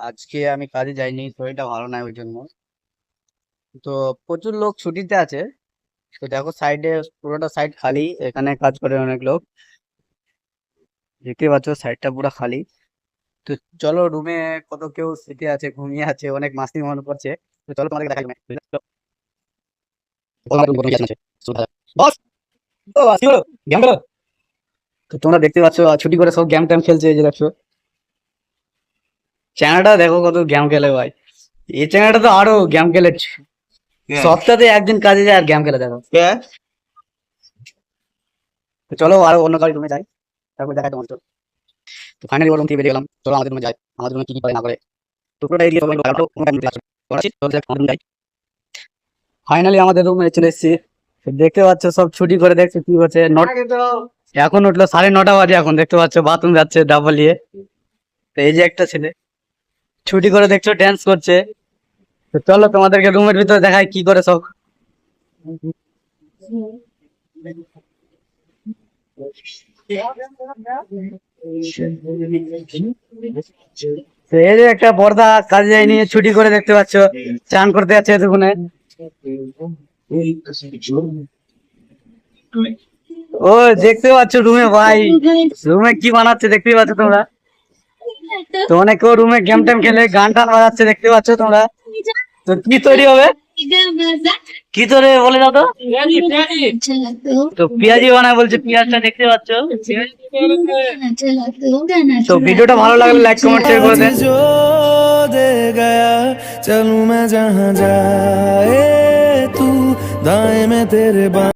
আজকে আমি কাজে যাইনি, শরীরটা ভালো নাই ওই জন্য। তো প্রচুর লোক ছুটিতে আছে। তো দেখো সাইডে, পুরোটা সাইড খালি, এখানে কাজ করে অনেক লোক। দেখতে পাচ্ছ সাইডটা পুরো খালি। তো চলো রুমে, কত কেউ শুতে আছে, ঘুমিয়ে আছে, অনেক মাস্তি মনে করছে। তো চলো তোমাদের দেখাই রুমে। বস, ও বস, কি হলো? গেম খেলো? তো তোমরা দেখতে পাচ্ছ ছুটি করে সব গেম টেম খেলছে, এই যে দেখছো। চ্যানেলটা দেখো কত গেম খেলে ভাই। এই চ্যানেলটা তো আরো গেম খেলে, সপ্তাহে একদিন কাজে যায় আর গেম খেলে দেখো। তো চলো আরো অন্য কারো রুমে যাই, তারপর দেখাই তোমার। তো ফাইনালি ওর রুম থেকে বেরিয়ে গেলাম, চলো আমাদের রুমে যাই। আমাদের রুমে কি কি করে না করে তো পুরোটা এরিয়া সবাই যাই। ফাইনালি আমাদের রুমে চলে এসেছি। তো দেখতে পাচ্ছ সব ছুটি করে দেখছো কি হচ্ছে। এখন উঠলো 9:30 বাজে, এখন দেখতে পাচ্ছ বাথরুম যাচ্ছে ডাবল ইয়ে। তো এই যে একটা ছেলে ছুটি করে দেখছো ড্যান্স করছে। তো চলো তোমাদেরকে রুমের ভিতরে দেখাই কি করে সব। তো এই যে একটা বর্দা কাজে যায়নি, ছুটি করে দেখতে পাচ্ছ চান করতে যাচ্ছে এতক্ষণে। ও দেখতে পাচ্ছ রুমে ভাই, রুমে কি বানাচ্ছে দেখতে পাচ্ছ তোমরা। তো অনেকেও রুমে গেম টেম খেলে গান টান বাজাচ্ছে দেখতে পাচ্ছ তোমরা। তো কি তৈরি হবে, কি তৈরি হবে বলে দাও তো। তো পেঁয়াজি বানায় বলছে, পেঁয়াজটা দেখতে পাচ্ছ। তো ভিডিওটা ভালো লাগলে লাইক কমেন্ট শেয়ার করে দেন। जो दे गया चलूं मैं जहां जाए तू दाएं में तेरे